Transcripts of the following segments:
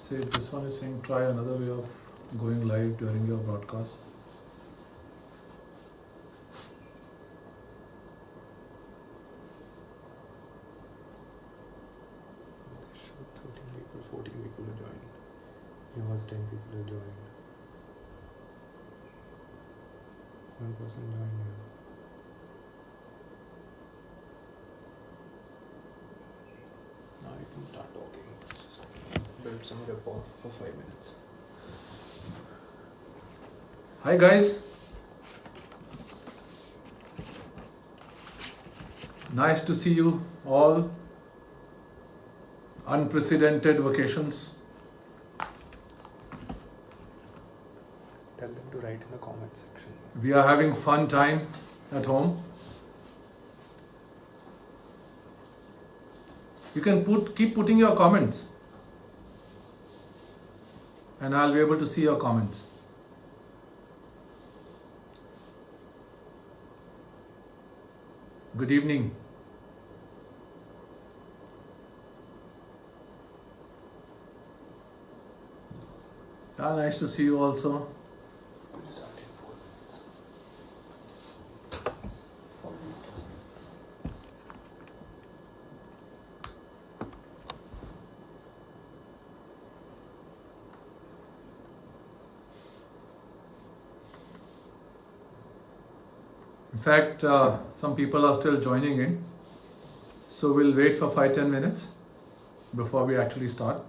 say this one is saying try another way of going live during your broadcast. They show 13 people, 14 people are joined. Yours 10 people are joined. One person joined here. Now you can start talking. Just build some rapport for 5 minutes. Hi guys. Nice to see you all. Unprecedented vacations. Tell them to write in the comment section. We are having fun time at home. You can keep putting your comments, and I'll be able to see your comments. Good evening. Yeah, nice to see you also. We'll start in 4 minutes. In fact, some people are still joining in, so we'll wait for 5-10 minutes before we actually start.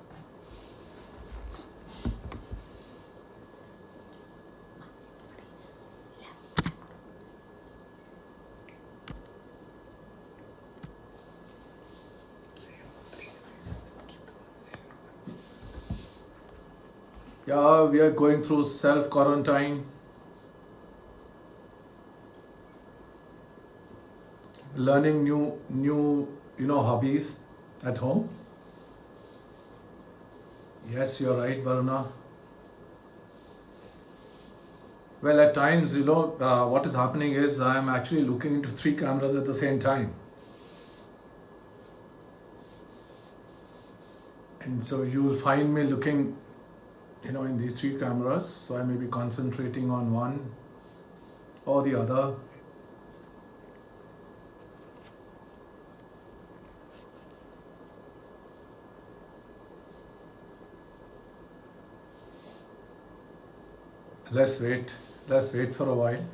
Yeah, we are going through self-quarantine, learning new hobbies at home. Yes, you're right, Varuna. Well, at times, what is happening is I'm actually looking into 3 cameras at the same time. And so you'll find me looking, in these 3 cameras. So I may be concentrating on one or the other. Let's wait for a while.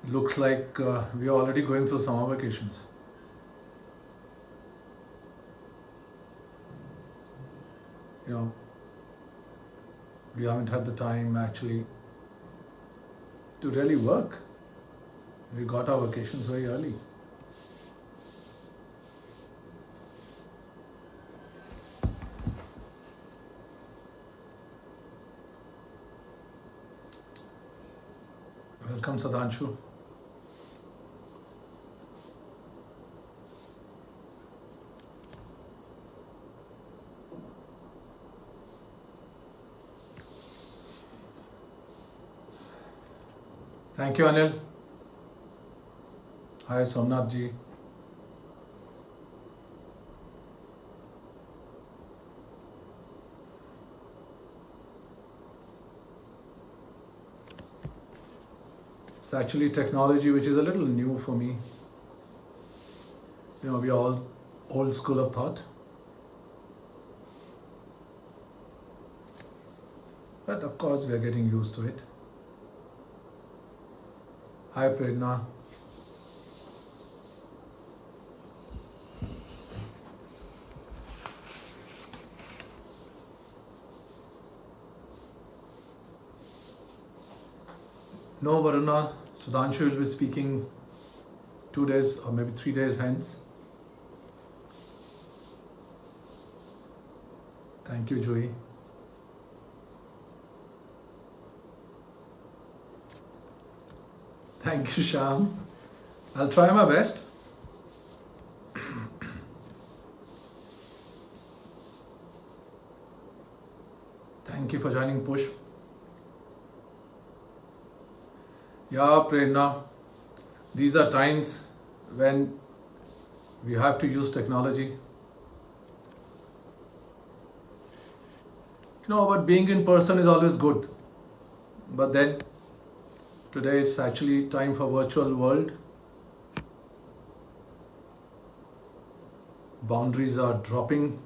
Looks like we are already going through summer vacations. We haven't had the time actually to really work. We got our vacations very early. Welcome, Sadanshu. Thank you, Anil. Hi, Somnath ji. It's actually technology which is a little new for me. We are all old school of thought. But of course, we are getting used to it. Hi, Prerna. No, Varuna, Sudhanshu will be speaking 2 days or maybe 3 days hence. Thank you, Joey. Thank you, Sham. I'll try my best. Thank you for joining, Push. Yeah, Prerna, these are times when we have to use technology. But being in person is always good. But then, today it's actually time for virtual world. Boundaries are dropping.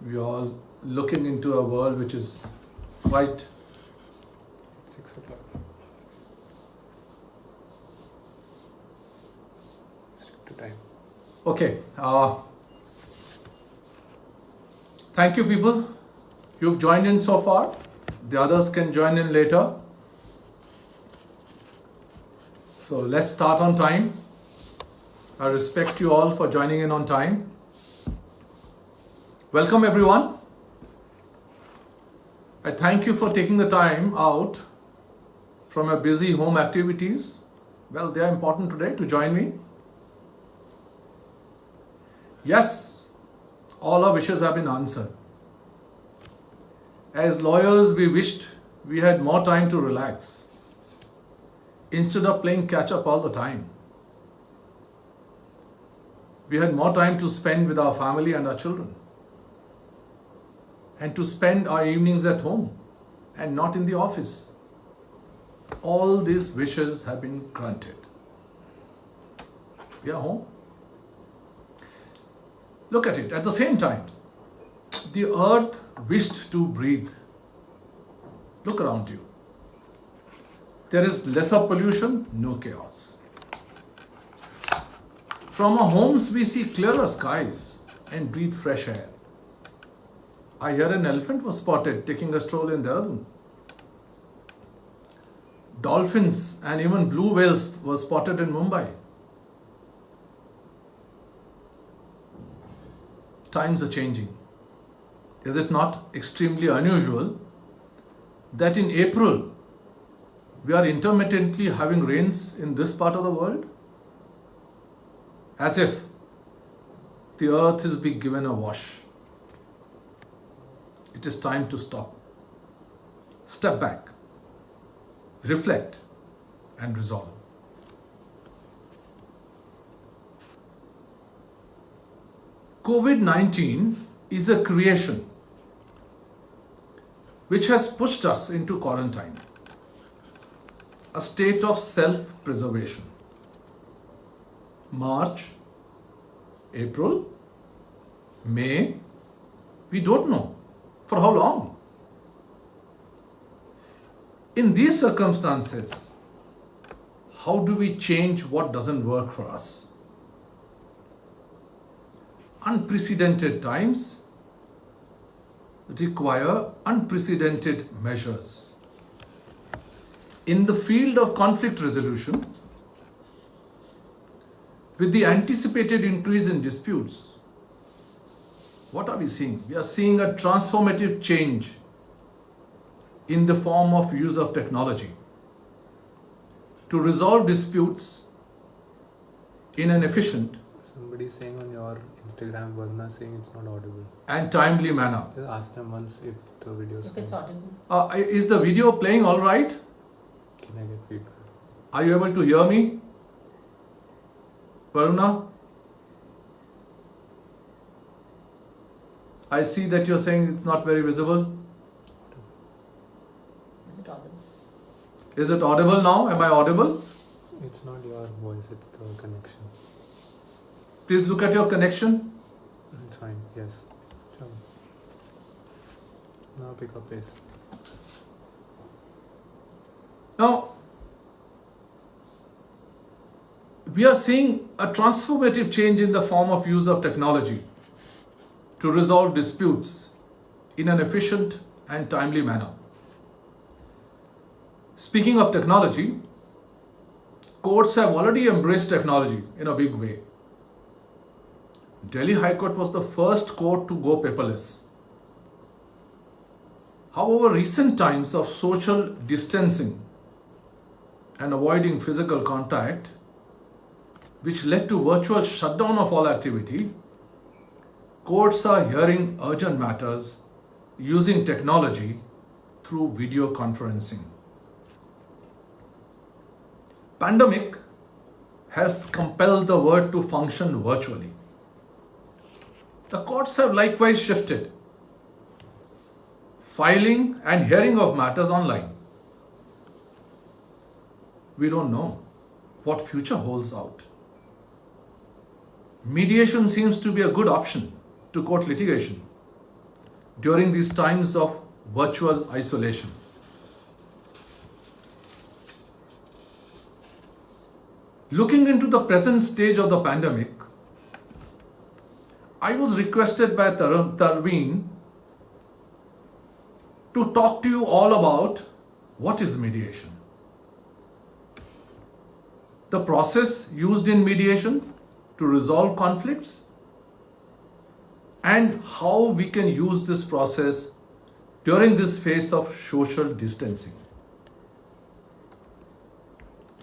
We are all looking into a world which is quite 6 o'clock. Stick to time. okay. Thank you, people. You've joined in so far. The others can join in later. So let's start on time. I respect you all for joining in on time. Welcome, everyone. I thank you for taking the time out from your busy home activities. Well, they are important today to join me. Yes, all our wishes have been answered. As lawyers, we wished we had more time to relax instead of playing catch up all the time. We had more time to spend with our family and our children, and to spend our evenings at home and not in the office. All these wishes have been granted. We are home. Look at it. At the same time, the earth wished to breathe. Look around you. There is lesser pollution, no chaos. From our homes, we see clearer skies and breathe fresh air. I hear an elephant was spotted taking a stroll in Dehradun. Dolphins and even blue whales were spotted in Mumbai. Times are changing. Is it not extremely unusual that in April we are intermittently having rains in this part of the world? As if the earth is being given a wash. It is time to stop. Step back. Reflect and resolve. COVID-19 is a creation which has pushed us into quarantine, a state of self-preservation. March, April, May, we don't know for how long. In these circumstances, how do we change what doesn't work for us? Unprecedented times require unprecedented measures. In the field of conflict resolution, with the anticipated increase in disputes, what are we seeing? We are seeing a transformative change in the form of use of technology to resolve disputes in an efficient Somebody saying on your Instagram, Varna saying it's not audible. and timely manner. Just ask them once if the video is If it's audible. Is the video playing all right? Can I get feedback? Are you able to hear me? Varuna? I see that you're saying it's not very visible. Is it audible? Is it audible now? Am I audible? It's not your voice, it's the connection. Please look at your connection. It's fine, yes. Chalo. Now pick up pace. Now, we are seeing a transformative change in the form of use of technology to resolve disputes in an efficient and timely manner. Speaking of technology, courts have already embraced technology in a big way. Delhi High Court was the first court to go paperless. However, recent times of social distancing and avoiding physical contact, which led to virtual shutdown of all activity, courts are hearing urgent matters using technology through video conferencing. Pandemic has compelled the world to function virtually. The courts have likewise shifted. Filing and hearing of matters online. We don't know what future holds out. Mediation seems to be a good option to court litigation during these times of virtual isolation. Looking into the present stage of the pandemic, I was requested by Tarveen to talk to you all about what is mediation, the process used in mediation to resolve conflicts, and how we can use this process during this phase of social distancing.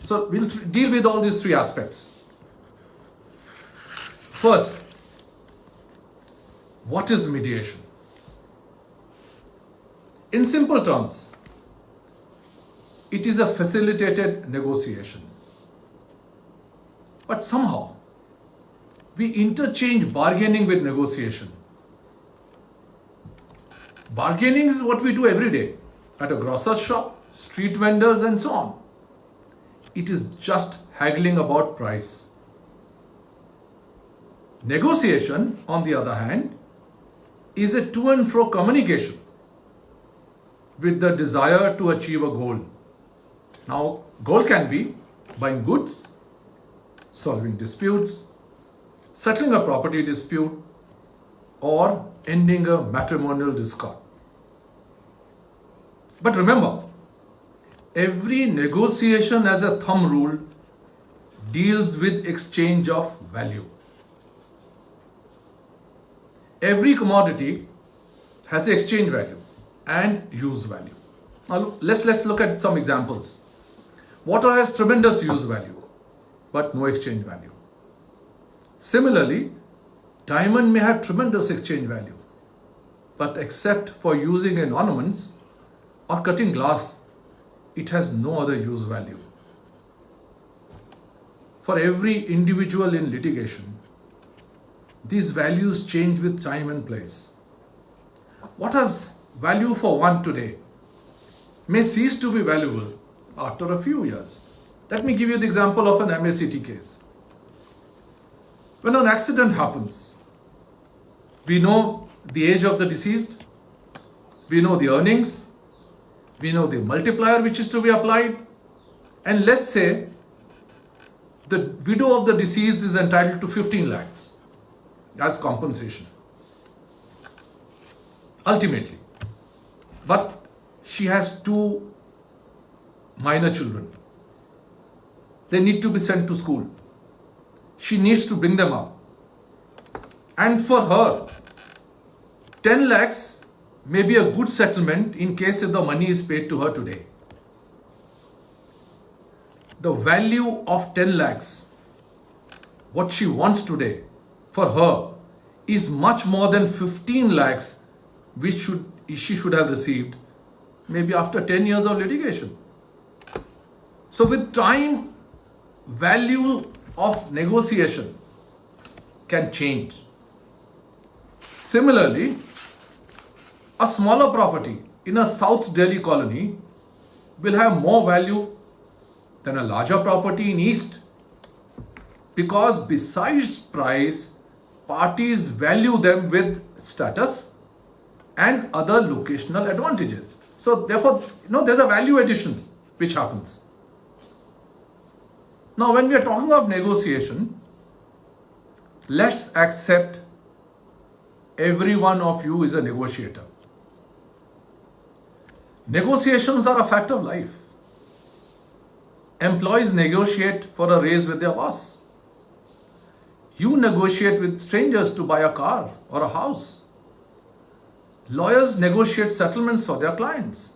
So we'll deal with all these three aspects. First, what is mediation? In simple terms, it is a facilitated negotiation. But somehow, we interchange bargaining with negotiation. Bargaining is what we do every day at a grocer's shop, street vendors, and so on. It is just haggling about price. Negotiation, on the other hand, is a to and fro communication with the desire to achieve a goal. Now, goal can be buying goods, solving disputes, settling a property dispute, or ending a matrimonial discord. But remember, every negotiation as a thumb rule deals with exchange of value. Every commodity has exchange value and use value. Now let's look at some examples. Water has tremendous use value, but no exchange value. Similarly, diamond may have tremendous exchange value, but except for using in ornaments or cutting glass, it has no other use value. For every individual in litigation, these values change with time and place. What has value for one today may cease to be valuable after a few years. Let me give you the example of an MACT case. When an accident happens, we know the age of the deceased, we know the earnings, we know the multiplier which is to be applied, and let's say the widow of the deceased is entitled to 15 lakhs as compensation. Ultimately. But she has 2 minor children. They need to be sent to school. She needs to bring them up. And for her, 10 lakhs may be a good settlement in case if the money is paid to her today. The value of 10 lakhs, what she wants today, for her, is much more than 15 lakhs which she should have received maybe after 10 years of litigation. So with time, value of negotiation can change. Similarly, a smaller property in a South Delhi colony will have more value than a larger property in East, because besides price, parties value them with status and other locational advantages. So therefore, there's a value addition which happens. Now, when we are talking of negotiation, let's accept every one of you is a negotiator. Negotiations are a fact of life. Employees negotiate for a raise with their boss. You negotiate with strangers to buy a car or a house. Lawyers negotiate settlements for their clients.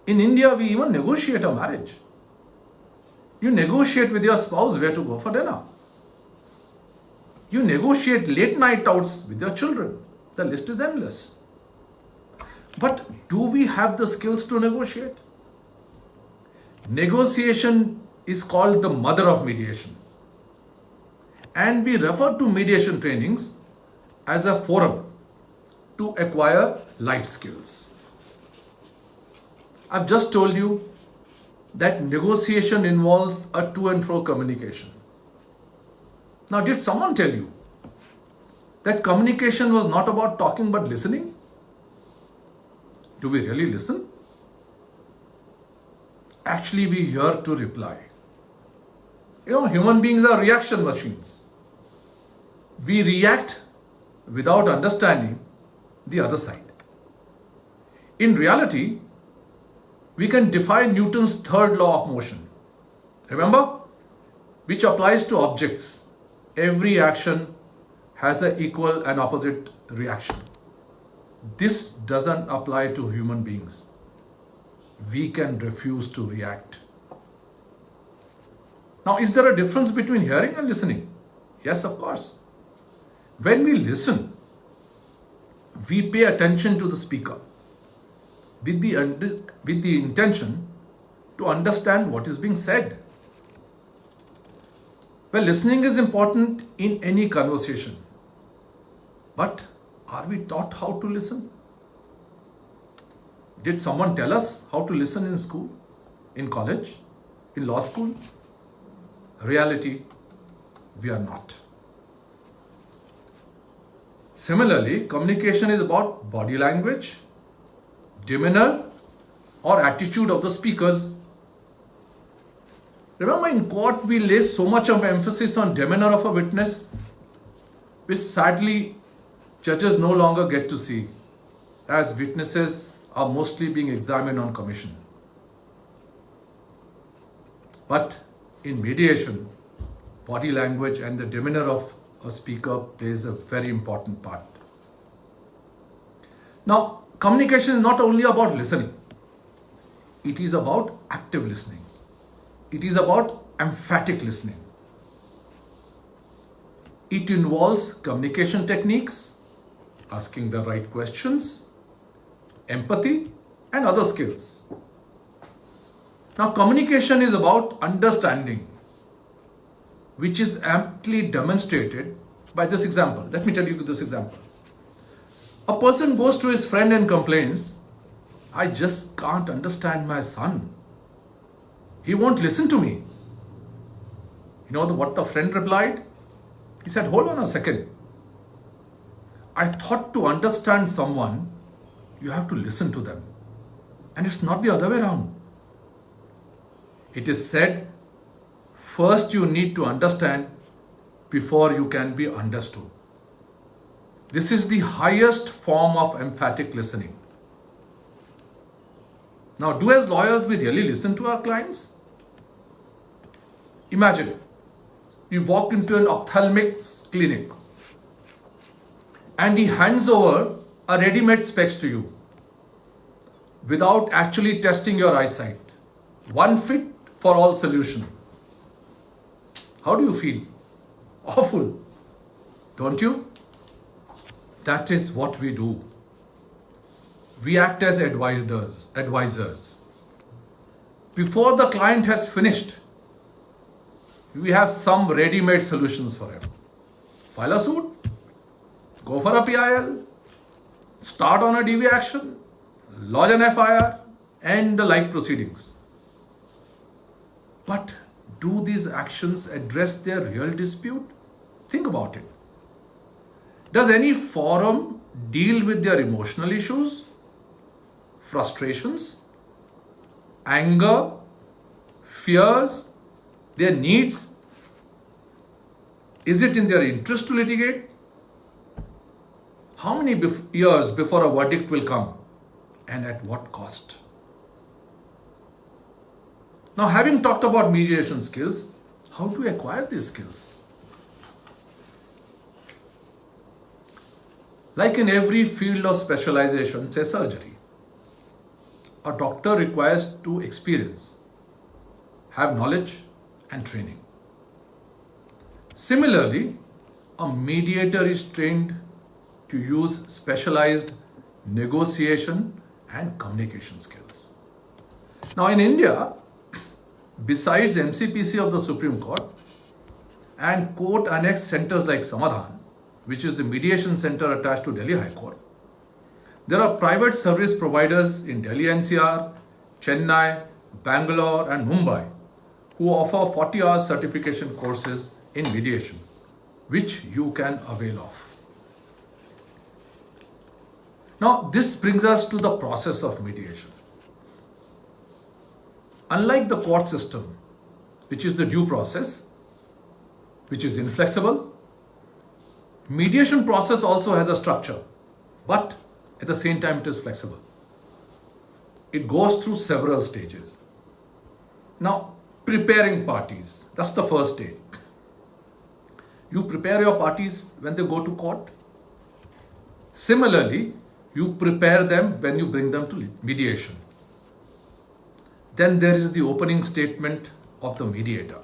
In India, we even negotiate a marriage. You negotiate with your spouse where to go for dinner. You negotiate late night outs with your children. The list is endless. But do we have the skills to negotiate? Negotiation is called the mother of mediation. And we refer to mediation trainings as a forum to acquire life skills. I've just told you that negotiation involves a to and fro communication. Now, did someone tell you that communication was not about talking but listening? Do we really listen? Actually, we hear to reply. Human beings are reaction machines. We react without understanding the other side. In reality, we can defy Newton's third law of motion. Remember? Which applies to objects. Every action has an equal and opposite reaction. This doesn't apply to human beings. We can refuse to react. Now, is there a difference between hearing and listening? Yes, of course. When we listen, we pay attention to the speaker with the intention to understand what is being said. Well, listening is important in any conversation. But are we taught how to listen? Did someone tell us how to listen in school, in college, in law school? Reality, we are not. Similarly, communication is about body language, demeanor, or attitude of the speakers. Remember, in court, we lay so much of emphasis on demeanor of a witness, which sadly judges no longer get to see, as witnesses are mostly being examined on commission. But in mediation, body language and the demeanor of a speaker plays a very important part. Now, communication is not only about listening. It is about active listening. It is about emphatic listening. It involves communication techniques, asking the right questions, empathy, and other skills. Now, communication is about understanding, which is amply demonstrated by this example. Let me tell you this example. A person goes to his friend and complains, "I just can't understand my son. He won't listen to me." You know what the friend replied? He said, "Hold on a second. I thought to understand someone, you have to listen to them. And it's not the other way around. It is said, first you need to understand before you can be understood." This is the highest form of emphatic listening. Now, do as lawyers we really listen to our clients? Imagine, you walk into an ophthalmic clinic and he hands over a ready-made specs to you without actually testing your eyesight. One fit for all solution. How do you feel? Awful, don't you? That is what we do. We act as advisors. Before the client has finished, we have some ready-made solutions for him. File a suit, go for a PIL, start on a DV action, lodge an FIR, and the like proceedings. But do these actions address their real dispute? Think about it. Does any forum deal with their emotional issues, frustrations, anger, fears, their needs? Is it in their interest to litigate? How many years before a verdict will come, and at what cost? Now, having talked about mediation skills, how to acquire these skills? Like in every field of specialization, say surgery, a doctor requires to experience, have knowledge and training. Similarly, a mediator is trained to use specialized negotiation and communication skills. Now in India, besides MCPC of the Supreme Court and court annexed centers like Samadhan, which is the mediation center attached to Delhi High Court, there are private service providers in Delhi NCR, Chennai, Bangalore and Mumbai who offer 40 hours certification courses in mediation, which you can avail of. Now, this brings us to the process of mediation. Unlike the court system, which is the due process, which is inflexible, mediation process also has a structure, but at the same time it is flexible. It goes through several stages. Now, preparing parties, that's the first stage. You prepare your parties when they go to court. Similarly, you prepare them when you bring them to mediation. Then there is the opening statement of the mediator.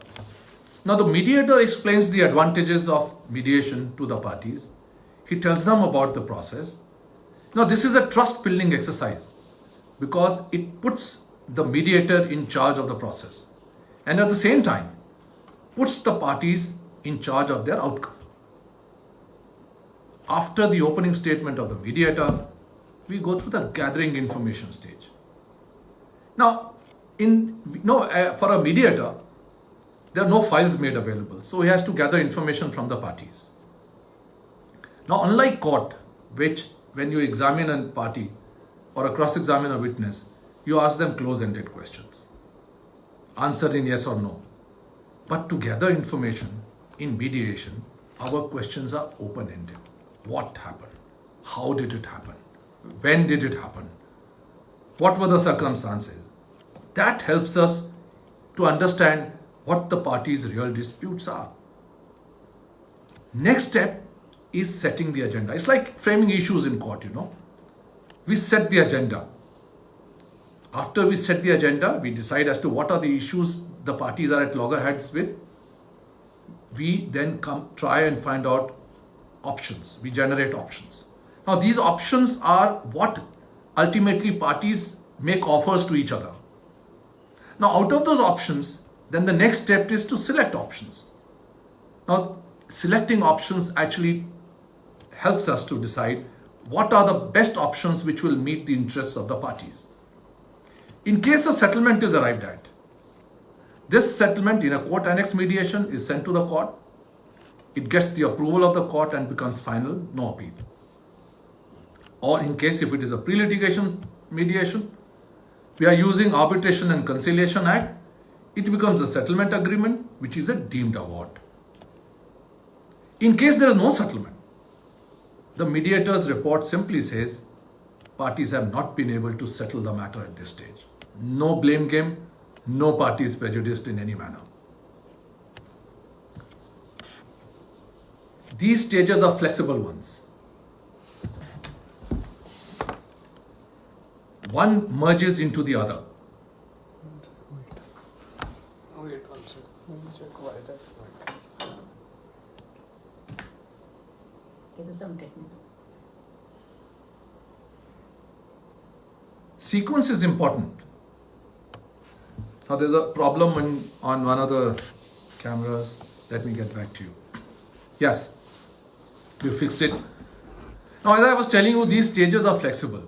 Now the mediator explains the advantages of mediation to the parties. He tells them about the process. Now this is a trust building exercise because it puts the mediator in charge of the process and at the same time puts the parties in charge of their outcome. After the opening statement of the mediator, we go through the gathering information stage. Now, for a mediator, there are no files made available, so he has to gather information from the parties. Now, unlike court, which when you examine a party or a cross-examine a witness, you ask them close-ended questions, answer in yes or no. But to gather information in mediation, our questions are open-ended. What happened? How did it happen? When did it happen? What were the circumstances? That helps us to understand what the parties' real disputes are. Next step is setting the agenda. It's like framing issues in court, We set the agenda. After we set the agenda, we decide as to what are the issues the parties are at loggerheads with. We then try and find out options. We generate options. Now these options are what ultimately parties make offers to each other. Now out of those options, then the next step is to select options. Now selecting options actually helps us to decide what are the best options which will meet the interests of the parties. In case a settlement is arrived at, this settlement in a court annex mediation is sent to the court. It gets the approval of the court and becomes final, no appeal. Or in case if it is a pre-litigation mediation, we are using Arbitration and Conciliation Act, it becomes a settlement agreement which is a deemed award. In case there is no settlement, the mediator's report simply says parties have not been able to settle the matter at this stage. No blame game, no party is prejudiced in any manner. These stages are flexible ones. One merges into the other. Wait one second. Let me check why that went. It is some technical. Sequence is important. Now there's a problem on one of the cameras. Let me get back to you. Yes, we fixed it. Now as I was telling you, these stages are flexible.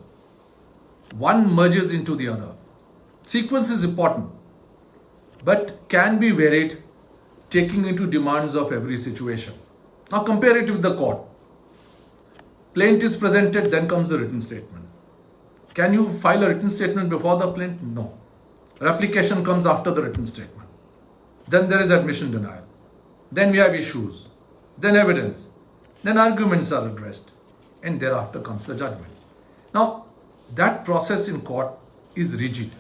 One merges into the other. Sequence is important, but can be varied taking into demands of every situation. Now compare it with the court. Plaint is presented, then comes the written statement. Can you file a written statement before the plaint? No. Replication comes after the written statement. Then there is admission denial. Then we have issues. Then evidence. Then arguments are addressed. And thereafter comes the judgment. Now, that process in court is rigid.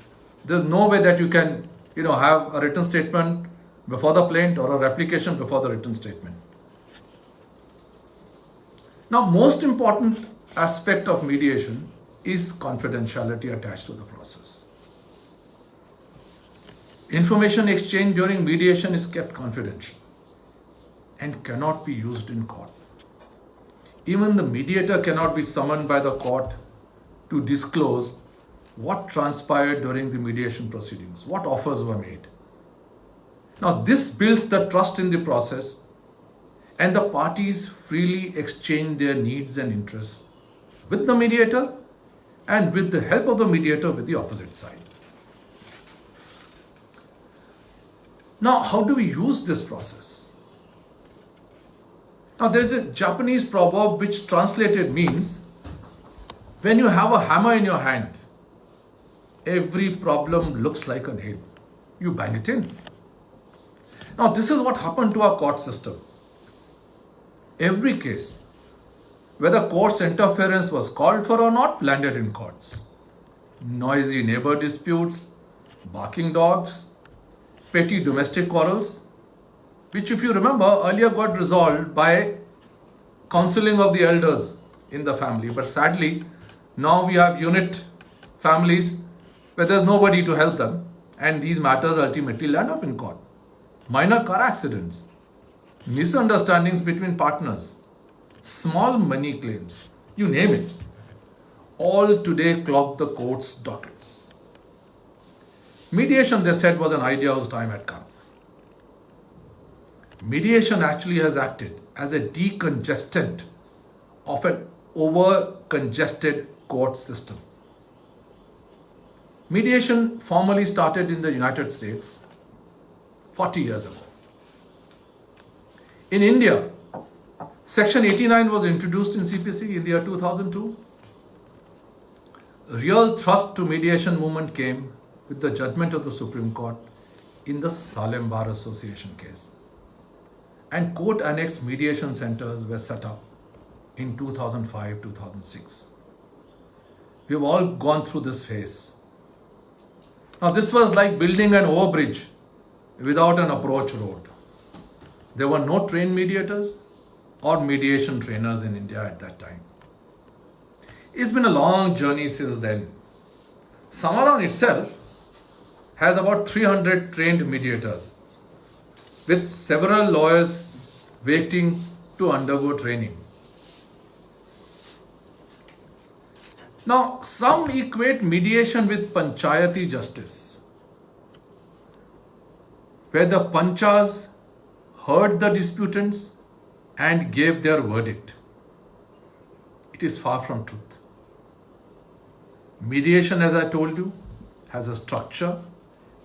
There's no way that you can, have a written statement before the plaint or a replication before the written statement. Now, most important aspect of mediation is confidentiality attached to the process. Information exchange during mediation is kept confidential and cannot be used in court. Even the mediator cannot be summoned by the court to disclose what transpired during the mediation proceedings, what offers were made. Now, this builds the trust in the process, and the parties freely exchange their needs and interests with the mediator and with the help of the mediator with the opposite side. Now, how do we use this process? Now, there is a Japanese proverb which translated means, when you have a hammer in your hand, every problem looks like a nail. You bang it in. Now, this is what happened to our court system. Every case, whether court's interference was called for or not, landed in courts. Noisy neighbor disputes, barking dogs, petty domestic quarrels, which, if you remember, earlier got resolved by counseling of the elders in the family. But sadly, now we have unit families where there's nobody to help them, and these matters ultimately land up in court. Minor car accidents, misunderstandings between partners, small money claims, you name it, all today clog the court's dockets. Mediation, they said, was an idea whose time had come. Mediation actually has acted as a decongestant of an over-congested court system. Mediation formally started in the United States 40 years ago. In India, Section 89 was introduced in CPC in the year 2002. Real thrust to mediation movement came with the judgment of the Supreme Court in the Salem Bar Association case. And court-annexed mediation centers were set up in 2005-2006. We've all gone through this phase. Now, this was like building an overbridge without an approach road. There were no trained mediators or mediation trainers in India at that time. It's been a long journey since then. Samadhan itself has about 300 trained mediators, with several lawyers waiting to undergo training. Now, some equate mediation with panchayati justice, where the panchas heard the disputants and gave their verdict. It is far from truth. Mediation, as I told you, has a structure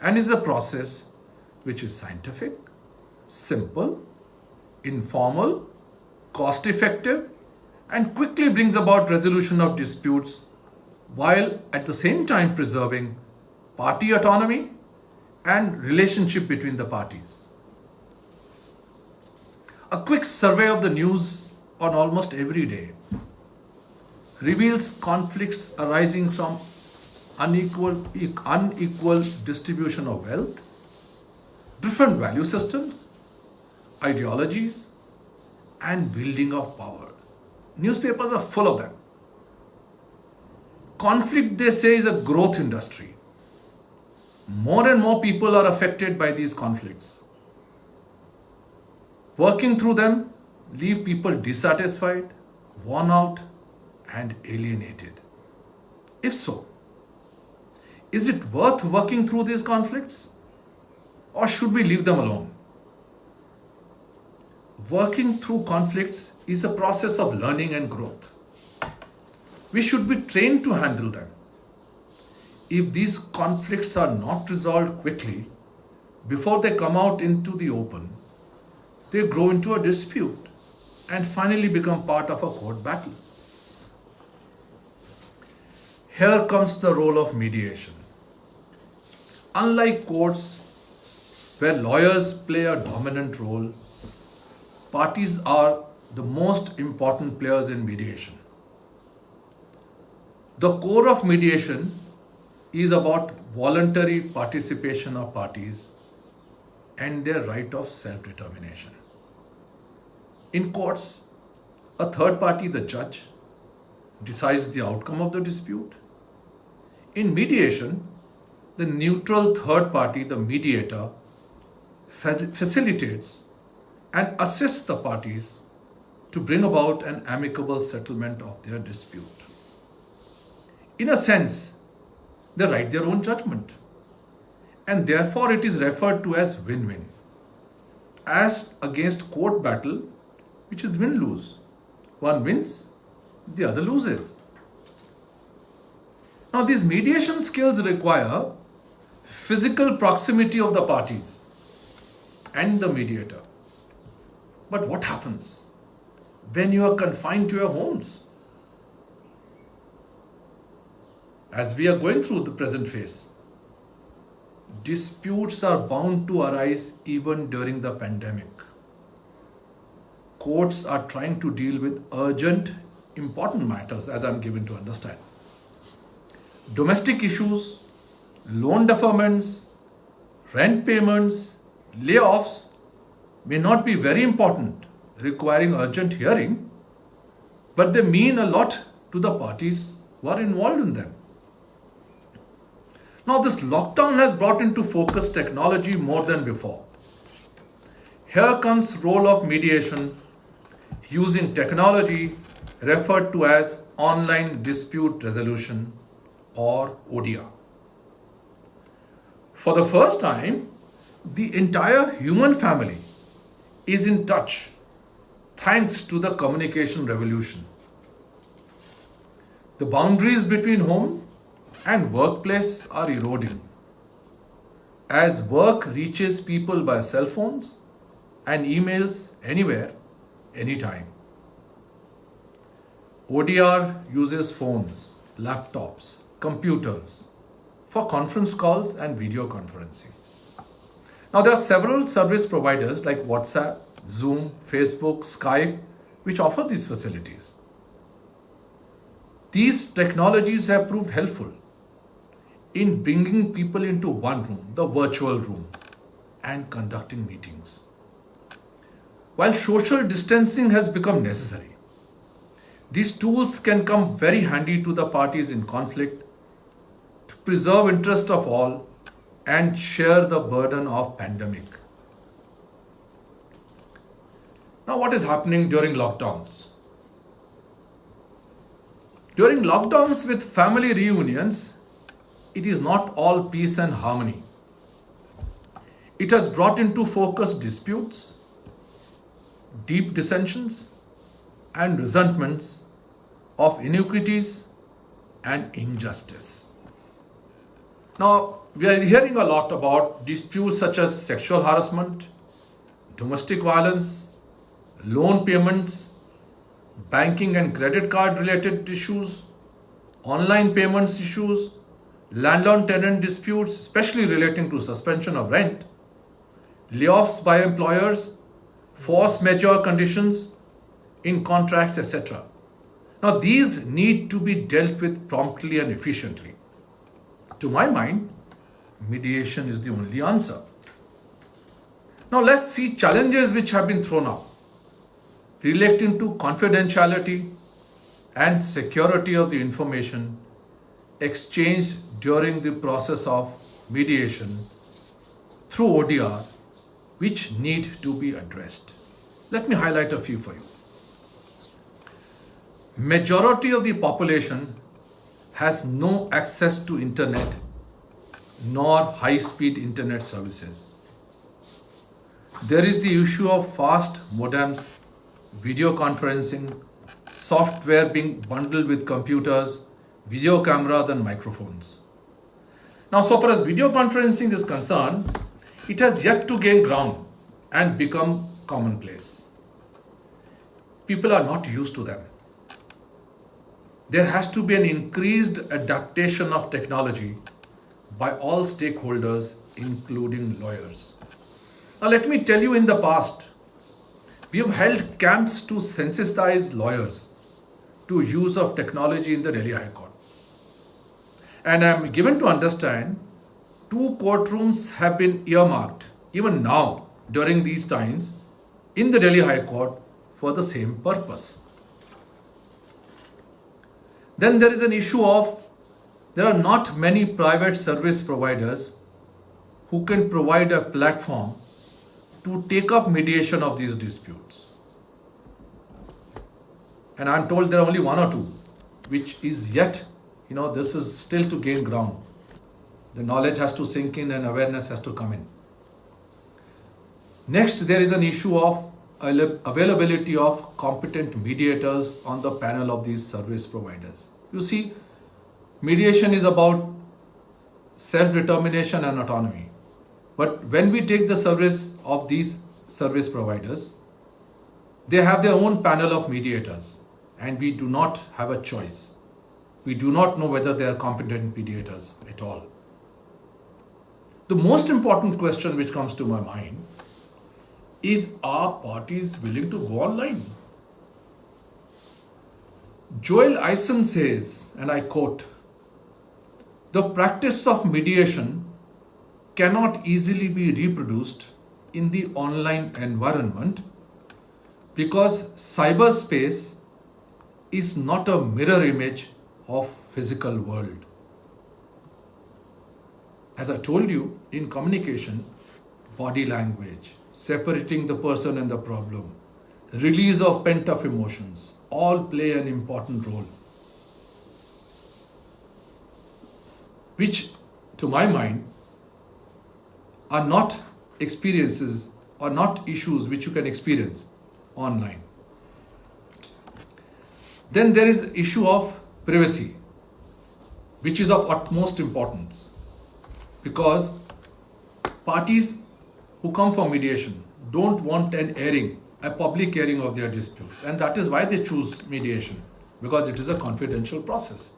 and is a process which is scientific, simple, informal, cost-effective, and quickly brings about resolution of disputes while at the same time preserving party autonomy and relationship between the parties. A quick survey of the news on almost every day reveals conflicts arising from unequal distribution of wealth, different value systems, ideologies, and wielding of power. Newspapers are full of them. Conflict, they say, is a growth industry. More and more people are affected by these conflicts. Working through them leave people dissatisfied, worn out, and alienated. If so, is it worth working through these conflicts, or should we leave them alone? Working through conflicts is a process of learning and growth. We should be trained to handle them. If these conflicts are not resolved quickly, before they come out into the open, they grow into a dispute and finally become part of a court battle. Here comes the role of mediation. Unlike courts, where lawyers play a dominant role, parties are the most important players in mediation. The core of mediation is about voluntary participation of parties and their right of self-determination. In courts, a third party, the judge, decides the outcome of the dispute. In mediation, the neutral third party, the mediator, facilitates and assists the parties to bring about an amicable settlement of their dispute. In a sense, They write their own judgment. And therefore it is referred to as win-win. As against court battle, which is win-lose. One wins, the other loses. Now these mediation skills require physical proximity of the parties and the mediator. But what happens when you are confined to your homes? As we are going through the present phase, disputes are bound to arise even during the pandemic. Courts are trying to deal with urgent, important matters, as I am given to understand. Domestic issues, loan deferments, rent payments, layoffs may not be very important, requiring urgent hearing, but they mean a lot to the parties who are involved in them. Now, this lockdown has brought into focus technology more than before. Here comes role of mediation using technology referred to as online dispute resolution or ODR. For the first time, the entire human family is in touch thanks to the communication revolution. The boundaries between home and workplace are eroding as work reaches people by cell phones and emails anywhere, anytime. ODR uses phones, laptops, computers for conference calls and video conferencing. Now there are several service providers like WhatsApp, Zoom, Facebook, Skype, which offer these facilities. These technologies have proved helpful in bringing people into one room, the virtual room, and conducting meetings. While social distancing has become necessary, these tools can come very handy to the parties in conflict to preserve interest of all and share the burden of pandemic. Now, what is happening during lockdowns? During lockdowns with family reunions, it is not all peace and harmony. It has brought into focus disputes, deep dissensions, and resentments of iniquities and injustice. Now, we are hearing a lot about disputes such as sexual harassment, domestic violence, loan payments, banking and credit card related issues, online payments issues, landlord-tenant disputes, especially relating to suspension of rent, layoffs by employers, force majeure conditions in contracts, etc. Now, these need to be dealt with promptly and efficiently. To my mind, mediation is the only answer. Now, let's see challenges which have been thrown up relating to confidentiality and security of the information exchanged during the process of mediation through ODR, which need to be addressed. Let me highlight a few for you. Majority of the population has no access to internet nor high-speed internet services. There is the issue of fast modems, video conferencing, software being bundled with computers, video cameras and microphones. Now, so far as video conferencing is concerned, it has yet to gain ground and become commonplace. People are not used to them. There has to be an increased adaptation of technology by all stakeholders, including lawyers. Now, let me tell you, in the past, we have held camps to sensitize lawyers to use of technology in the Delhi High Court. And I am given to understand 2 courtrooms have been earmarked, even now, during these times, in the Delhi High Court for the same purpose. Then there is an issue of there are not many private service providers who can provide a platform to take up mediation of these disputes. And I am told there are only 1 or 2, which is yet, this is still to gain ground. The knowledge has to sink in and awareness has to come in. Next, there is an issue of availability of competent mediators on the panel of these service providers. You see, mediation is about self-determination and autonomy. But when we take the service of these service providers, they have their own panel of mediators and we do not have a choice. We do not know whether they are competent mediators at all. The most important question which comes to my mind is, are parties willing to go online? Joel Eisen says, and I quote, "The practice of mediation cannot easily be reproduced in the online environment because cyberspace is not a mirror image of physical world." As I told you, in communication, body language, separating the person and the problem, release of pent-up emotions, all play an important role. Which, to my mind, are not experiences or not issues which you can experience online. Then there is the issue of privacy, which is of utmost importance, because parties who come for mediation don't want an airing, a public airing of their disputes, and that is why they choose mediation, because it is a confidential process.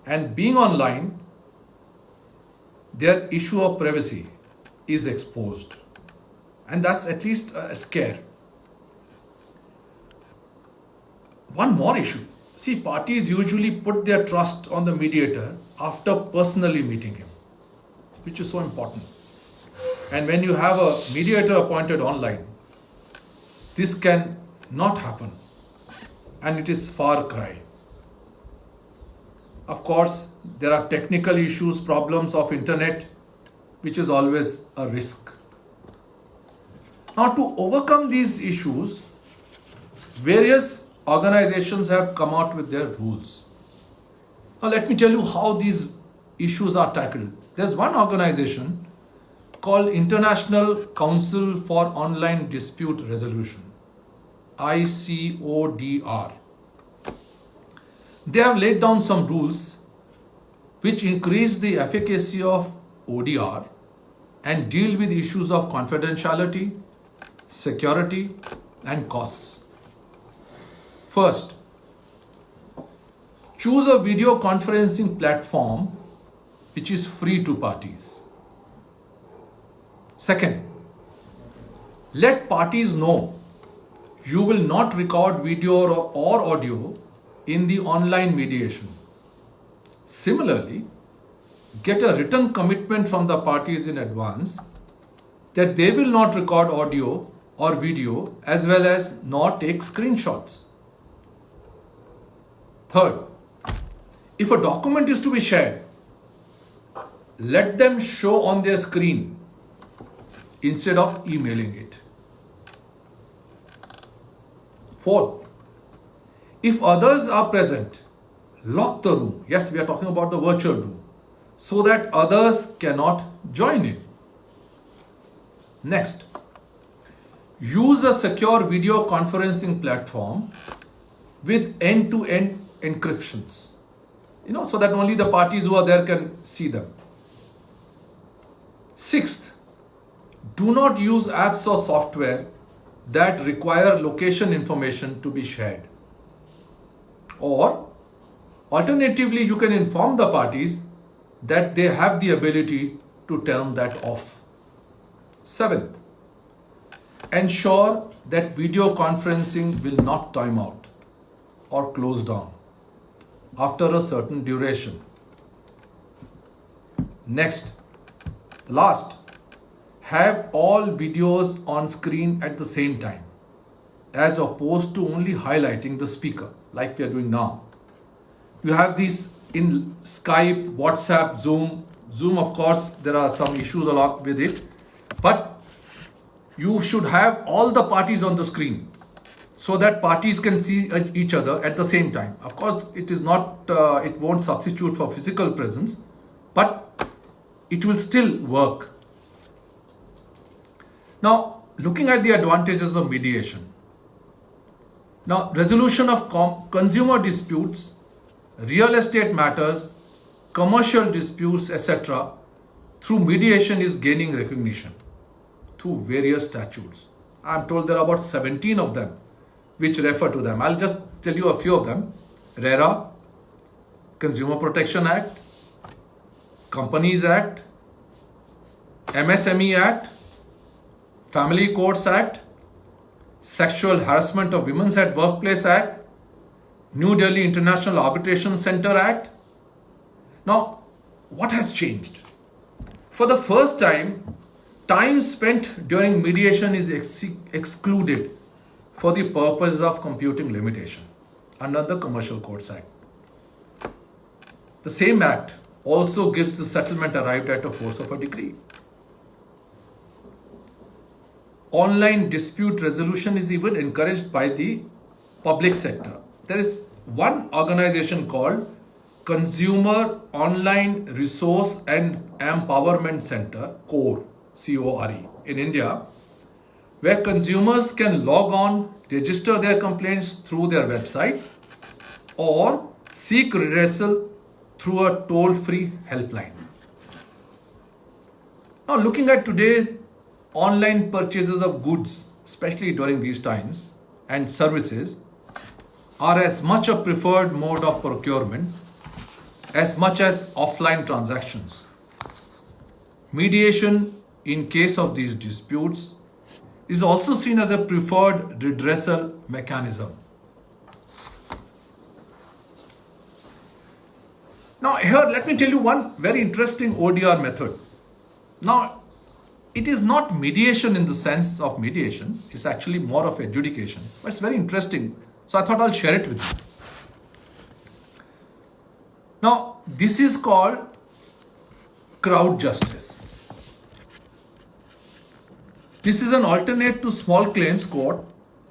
And being online, their issue of privacy is exposed, and that's at least a scare. One more issue. See, parties usually put their trust on the mediator after personally meeting him, which is so important. And when you have a mediator appointed online, this can not happen, and it is far cry. Of course, there are technical issues, problems of internet, which is always a risk. Now, to overcome these issues, various organizations have come out with their rules. Now, let me tell you how these issues are tackled. There's one organization called International Council for Online Dispute Resolution, ICODR. They have laid down some rules which increase the efficacy of ODR and deal with issues of confidentiality, security, and costs. First, choose a video conferencing platform which is free to parties. Second, let parties know you will not record video or audio in the online mediation. Similarly, get a written commitment from the parties in advance that they will not record audio or video as well as nor take screenshots. Third, if a document is to be shared, let them show on their screen instead of emailing it. Fourth, if others are present, lock the room. Yes, we are talking about the virtual room, so that others cannot join in. Next, use a secure video conferencing platform with end-to-end encryptions, so that only the parties who are there can see them. Sixth, do not use apps or software that require location information to be shared. Or alternatively, you can inform the parties that they have the ability to turn that off. Seventh, ensure that video conferencing will not time out or close down after a certain duration. Next, last, have all videos on screen at the same time, as opposed to only highlighting the speaker like we are doing now. You have these in Skype, WhatsApp, Zoom. Zoom, of course, there are some issues along with it, but you should have all the parties on the screen so that parties can see each other at the same time. Of course, it is not, it won't substitute for physical presence, but it will still work. Now, looking at the advantages of mediation. Now, resolution of consumer disputes, real estate matters, commercial disputes, etc. through mediation is gaining recognition through various statutes. I'm told there are about 17 of them which refer to them. I'll just tell you a few of them. RERA, Consumer Protection Act, Companies Act, MSME Act, Family Courts Act, Sexual Harassment of Women at Workplace Act, New Delhi International Arbitration Center Act. Now, what has changed? For the first time spent during mediation is excluded for the purpose of computing limitation under the Commercial Courts Act. The same act also gives the settlement arrived at a force of a decree. Online dispute resolution is even encouraged by the public sector. There is one organization called Consumer Online Resource and Empowerment Center, CORE, C-O-R-E, in India, where consumers can log on, register their complaints through their website, or seek redressal through a toll-free helpline. Now, looking at today's online purchases of goods, especially during these times, and services, are as much a preferred mode of procurement as much as offline transactions. Mediation in case of these disputes is also seen as a preferred redressal mechanism. Now here, let me tell you one very interesting ODR method. Now, it is not mediation in the sense of mediation, it's actually more of adjudication, but it's very interesting. So I thought I'll share it with you. Now, this is called crowd justice. This is an alternate to small claims court,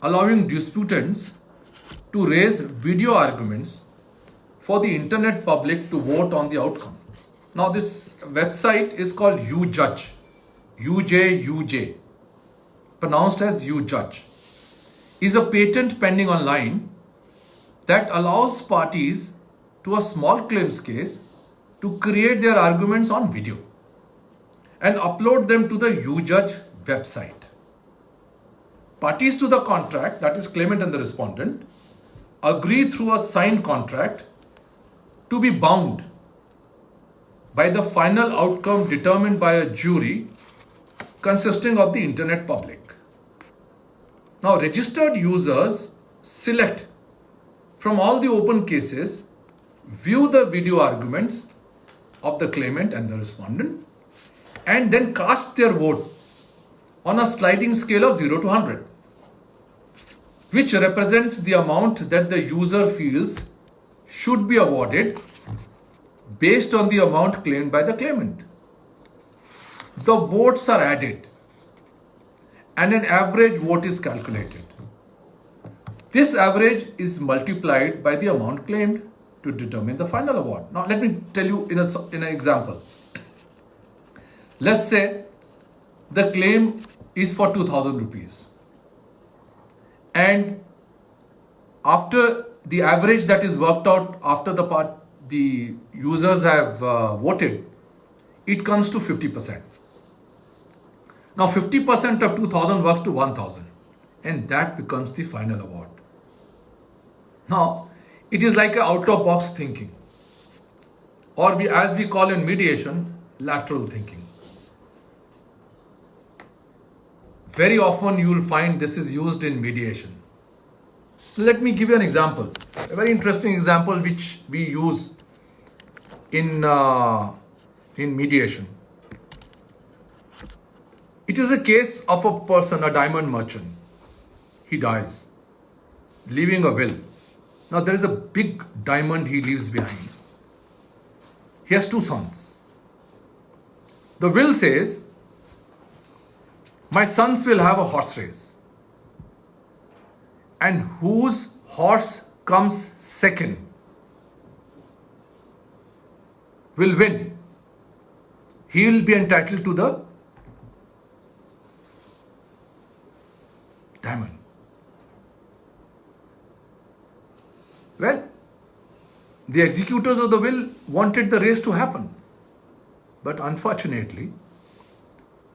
allowing disputants to raise video arguments for the internet public to vote on the outcome. Now, this website is called UJudge, UJUJ, pronounced as UJudge, is a patent pending online that allows parties to a small claims case to create their arguments on video and upload them to the UJudge website. Parties to the contract, that is claimant and the respondent, agree through a signed contract to be bound by the final outcome determined by a jury consisting of the internet public. Now, registered users select from all the open cases, view the video arguments of the claimant and the respondent, and then cast their vote on a sliding scale of 0 to 100, which represents the amount that the user feels should be awarded based on the amount claimed by the claimant. The votes are added and an average vote is calculated. This average is multiplied by the amount claimed to determine the final award. Now, let me tell you in an example. Let's say the claim is for 2,000 rupees. And after the average that is worked out after the users have voted, it comes to 50%. Now 50% of 2,000 works to 1,000, and that becomes the final award. Now, it is like an out-of-box thinking, or as we call in mediation, lateral thinking. Very often you will find this is used in mediation. So let me give you an example, a very interesting example which we use in mediation. It is a case of a person, a diamond merchant. He dies, leaving a will. Now there is a big diamond he leaves behind. He has 2 sons. The will says, my sons will have a horse race, and whose horse comes second will win. he will be entitled to the diamond. Well, the executors of the will wanted the race to happen. But unfortunately,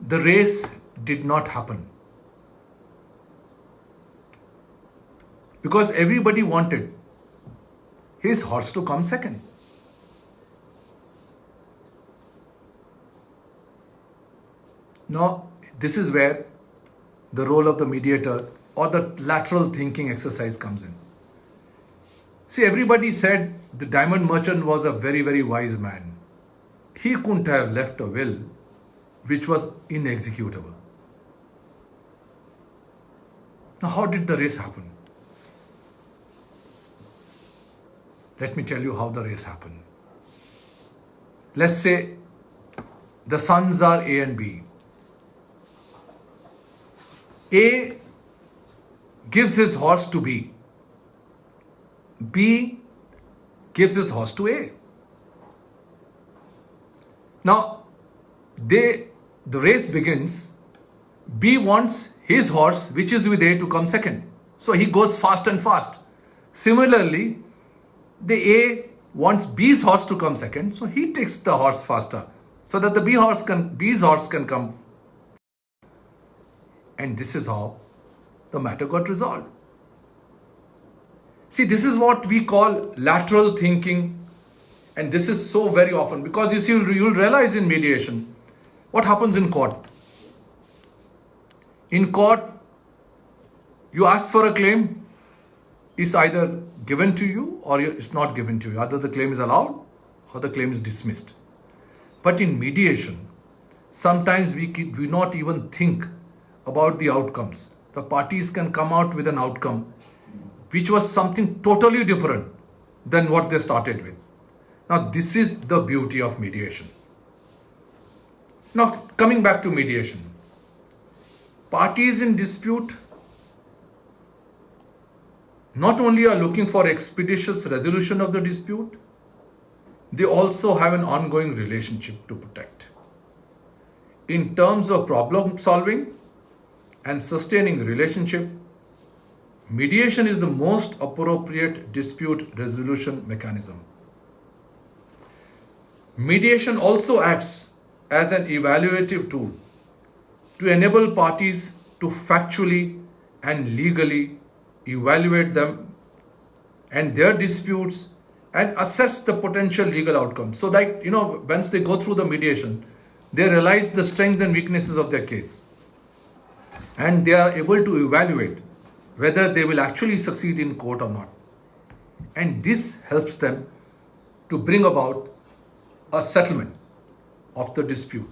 the race did not happen. Because everybody wanted his horse to come second. Now, this is where the role of the mediator or the lateral thinking exercise comes in. See, everybody said the diamond merchant was a very, very wise man. He couldn't have left a will which was inexecutable. Now, how did the race happen? Let me tell you how the race happened. Let's say the sons are A and B. A gives his horse to B. B gives his horse to A. Now, the race begins. B wants his horse, which is with A, to come second. So he goes fast and fast. Similarly, the A wants B's horse to come second, so he takes the horse faster, so that the B's horse can come. And this is how the matter got resolved. See, this is what we call lateral thinking, and this is so very often, because you see, you'll realize in mediation, what happens in court? In court, you ask for a claim, it's either given to you or it's not given to you. Either the claim is allowed or the claim is dismissed. But in mediation, sometimes we do not even think about the outcomes. The parties can come out with an outcome which was something totally different than what they started with. Now, this is the beauty of mediation. Now, coming back to mediation. Parties in dispute not only are looking for expeditious resolution of the dispute, they also have an ongoing relationship to protect. In terms of problem solving and sustaining relationship, mediation is the most appropriate dispute resolution mechanism. Mediation also acts as an evaluative tool to enable parties to factually and legally evaluate them and their disputes and assess the potential legal outcomes. So that, once they go through the mediation, they realize the strengths and weaknesses of their case. And they are able to evaluate whether they will actually succeed in court or not. And this helps them to bring about a settlement of the dispute.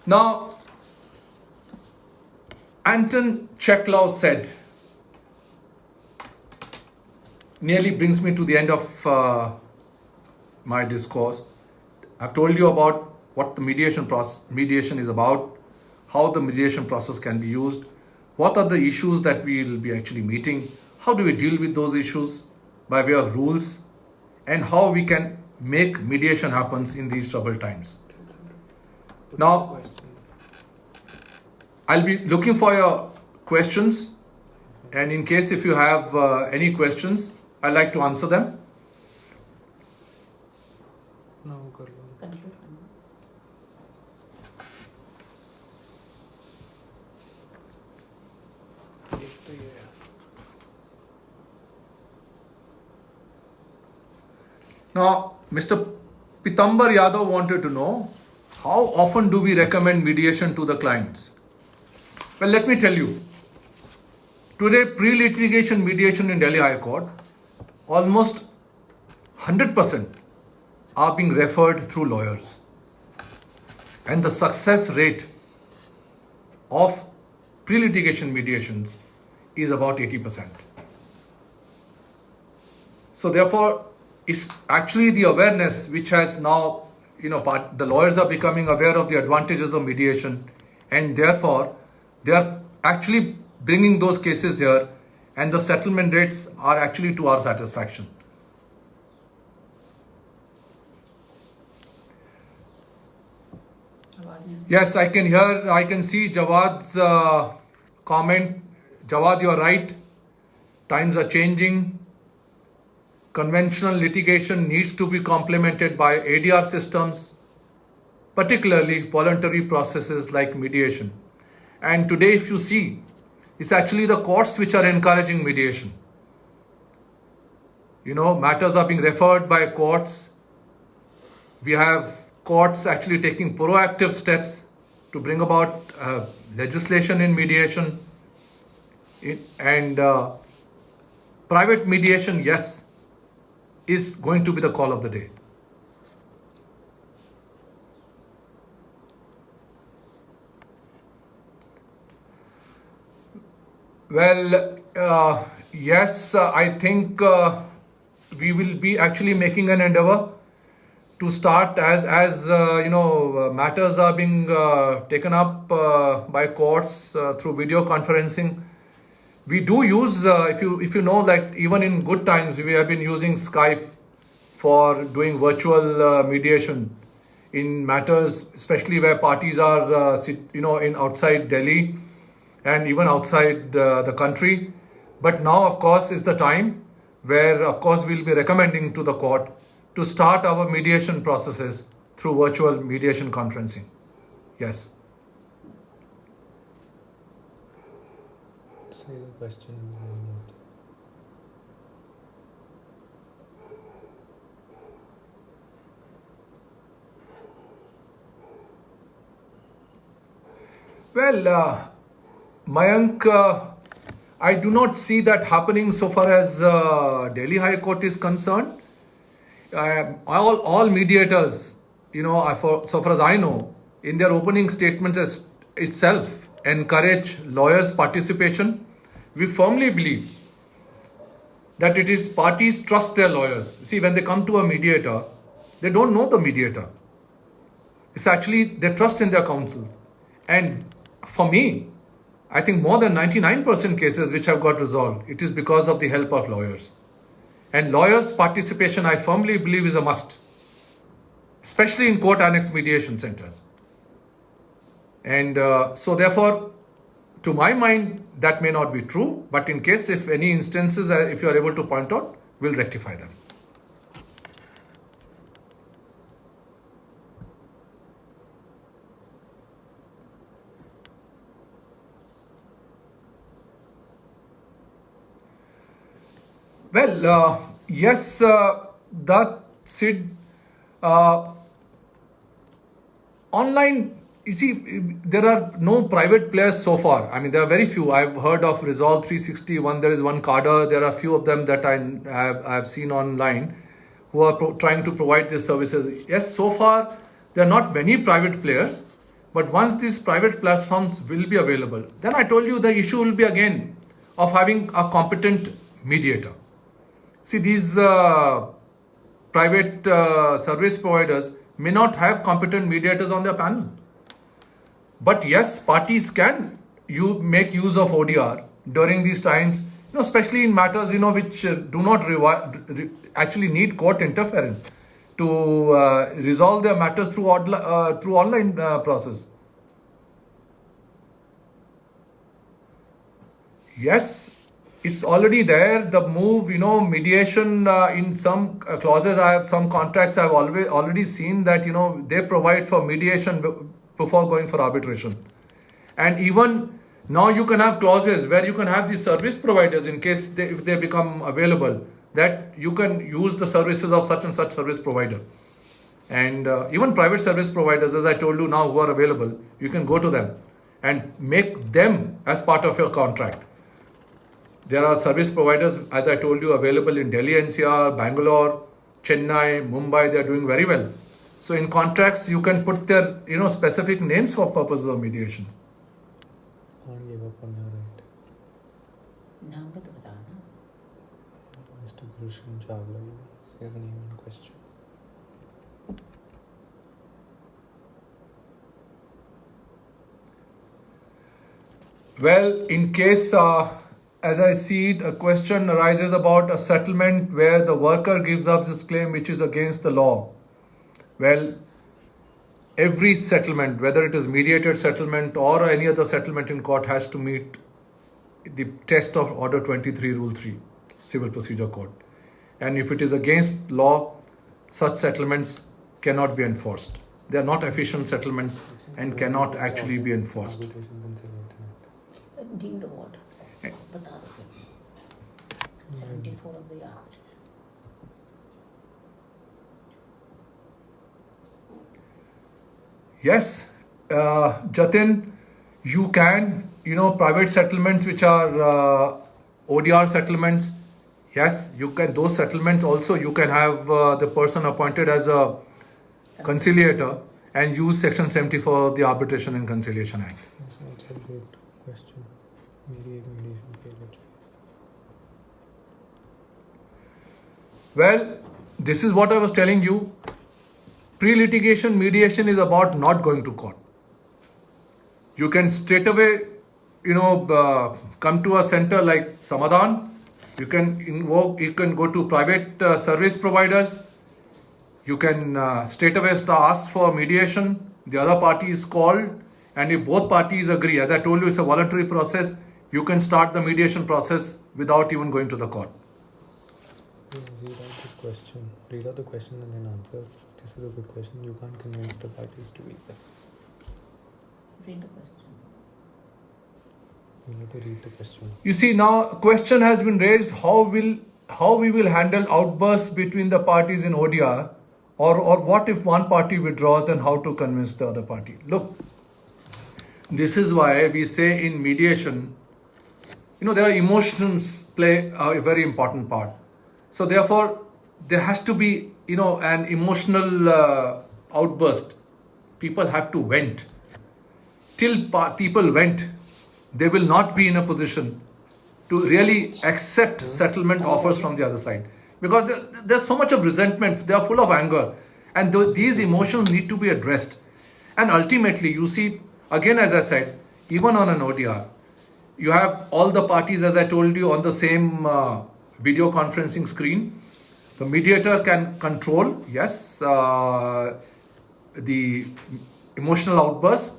Now, Anton Chekhov said, nearly brings me to the end of my discourse. I've told you about what the mediation is about, how the mediation process can be used, what are the issues that we will be actually meeting, how do we deal with those issues by way of rules, and how we can make mediation happen in these troubled times. Now, I'll be looking for your questions, and in case if you have any questions, I'd like to answer them. Conclude. Now, Mr. Pitambar Yadav wanted to know, how often do we recommend mediation to the clients? Well, let me tell you. Today, pre-litigation mediation in Delhi High Court, almost 100% are being referred through lawyers. And the success rate of pre-litigation mediations is about 80%. So therefore, it's actually the awareness which has now, the lawyers are becoming aware of the advantages of mediation, and therefore they are actually bringing those cases here, and the settlement rates are actually to our satisfaction. Yes, I can hear, I can see Jawad's comment. Jawad, you're right. Times are changing. Conventional litigation needs to be complemented by ADR systems, particularly voluntary processes like mediation. And today, if you see, it's actually the courts which are encouraging mediation. You know, matters are being referred by courts. We have courts actually taking proactive steps to bring about legislation in mediation. And private mediation, yes, is going to be the call of the day. Well, yes, I think we will be actually making an endeavor to start as matters are being taken up by courts through video conferencing. We do use, if you know, like even in good times, we have been using Skype for doing virtual mediation in matters, especially where parties are, in outside Delhi and even outside the country. But now, of course, is the time where, of course, we'll be recommending to the court to start our mediation processes through virtual mediation conferencing. Yes. Say the question. Well, Mayank, I do not see that happening so far as Delhi High Court is concerned. All mediators, so far as I know, in their opening statements itself encourage lawyers' participation. We firmly believe that it is parties trust their lawyers. See, when they come to a mediator, they don't know the mediator. It's actually they trust in their counsel. And for me, I think more than 99% cases which have got resolved, it is because of the help of lawyers. And lawyers' participation, I firmly believe, is a must, especially in court annex mediation centers. And so therefore, to my mind, that may not be true, but in case if any instances, if you are able to point out, we'll rectify them. Well, yes, that Sid, online, you see, there are no private players so far. I mean, there are very few. I've heard of Resolve 360. There is one Cadre. There are a few of them that I have seen online who are trying to provide these services. Yes, so far, there are not many private players. But once these private platforms will be available, then I told you the issue will be again of having a competent mediator. See, these private service providers may not have competent mediators on their panel. But yes, parties can make use of ODR during these times, especially in matters, which do not actually need court interference to resolve their matters through online process. Yes, it's already there. The move, mediation in some clauses, some contracts I've already seen that, they provide for mediation before going for arbitration. And even now you can have clauses where you can have the service providers in case if they become available, that you can use the services of such and such service provider. And even private service providers, as I told you now, who are available, you can go to them and make them as part of your contract. There are service providers, as I told you, available in Delhi NCR, Bangalore, Chennai, Mumbai. They are doing very well. So in contracts, you can put their specific names for purposes of mediation. Can't give up on your right. नाम भी तो बताओ ना. Mr. Gulshan Chawla, say his name in question. Well, in case, as I see it, a question arises about a settlement where the worker gives up this claim which is against the law. Well, every settlement, whether it is mediated settlement or any other settlement in court, has to meet the test of Order 23, Rule 3, Civil Procedure Code. And if it is against law, such settlements cannot be enforced. They are not efficient settlements and cannot actually be enforced. Deemed what? बता दो फिर 74 of the arbitration. Yes, Jatin, you can, private settlements which are ODR settlements, yes, you can, those settlements also, you can have the person appointed as a conciliator and use Section 74 of the Arbitration and Conciliation Act. Yes, that's a good question. Mediation failure. Well, this is what I was telling you. Pre-litigation mediation is about not going to court. You can straight away, come to a center like Samadhan. You can go to private service providers. You can straight away ask for mediation. The other party is called, and if both parties agree, as I told you, it's a voluntary process. You can start the mediation process without even going to the court. Read out this question. Read out the question and then answer. This is a good question. You can't convince the parties to be there. Read the question. You have to read the question. You see, now a question has been raised: how we will handle outbursts between the parties in ODR, or what if one party withdraws, and how to convince the other party? Look, this is why we say in mediation, there are emotions play a very important part. So therefore, there has to be, an emotional outburst. People have to vent. Till people vent, they will not be in a position to really accept settlement offers from the other side. Because there's so much of resentment, they are full of anger. And these emotions need to be addressed. And ultimately, you see, again, as I said, even on an ODR, you have all the parties, as I told you, on the same video conferencing screen. The mediator can control, yes, the emotional outburst,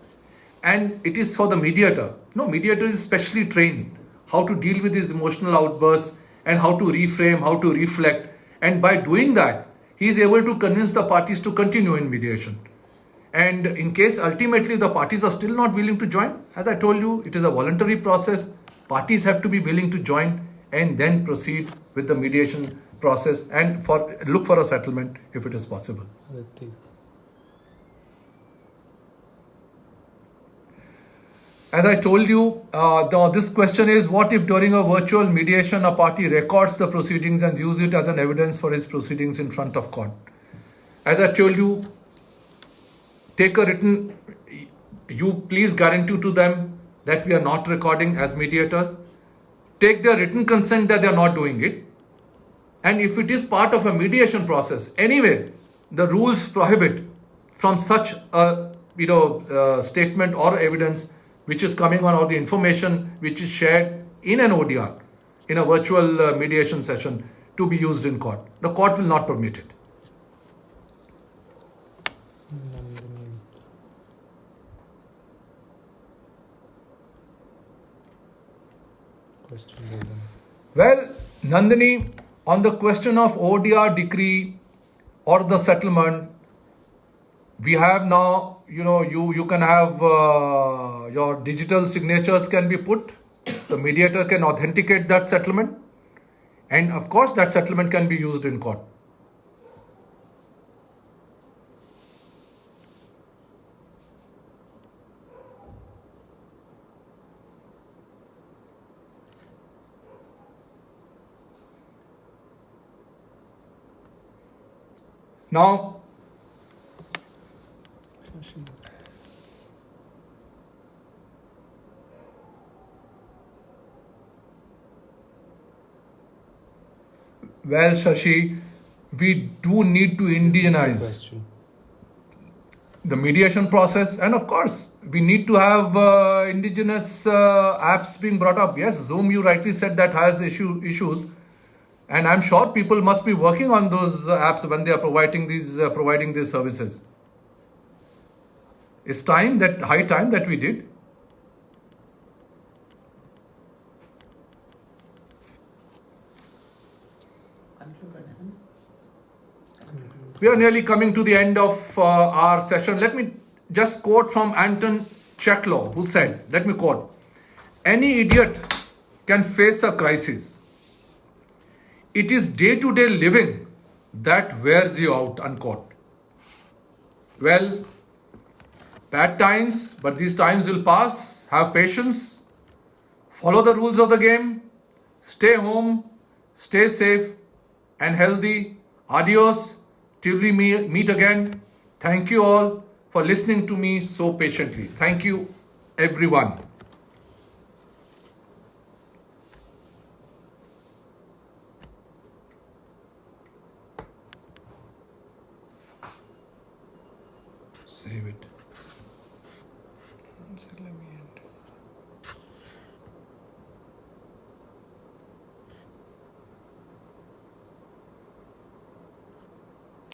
and it is for the mediator. No, mediator is specially trained how to deal with these emotional outbursts and how to reframe, how to reflect. And by doing that, he is able to convince the parties to continue in mediation. And in case ultimately the parties are still not willing to join, as I told you, it is a voluntary process. Parties have to be willing to join and then proceed with the mediation process and look for a settlement if it is possible. Aditi. As I told you, this question is: what if during a virtual mediation a party records the proceedings and uses it as an evidence for his proceedings in front of court? As I told you, take a written, you please guarantee to them that we are not recording as mediators. Take their written consent that they are not doing it. And if it is part of a mediation process, anyway, the rules prohibit from such a statement or evidence which is coming on, or the information which is shared in an ODR, in a virtual mediation session, to be used in court. The court will not permit it. Nandini. Question Bolden. Well, Nandini, on the question of ODR decree or the settlement, we have now, you can have your digital signatures can be put. The mediator can authenticate that settlement. And of course, that settlement can be used in court. Now, Shashi. well, Shashi, we do need to indigenize Question. the mediation process, and of course, we need to have indigenous apps being brought up. Yes, Zoom, you rightly said, that has issues. And I'm sure people must be working on those apps when they are providing these services. It's high time that we did. Conclude, Radhan. We are nearly coming to the end of our session. Let me just quote from Anton Chekhov, who said, let me quote, "Any idiot can face a crisis. It is day-to-day living that wears you out," unquote. Well, bad times, but these times will pass. Have patience. Follow the rules of the game. Stay home. Stay safe and healthy. Adios. Till we meet again. Thank you all for listening to me so patiently. Thank you, everyone. Save it. One sec, let me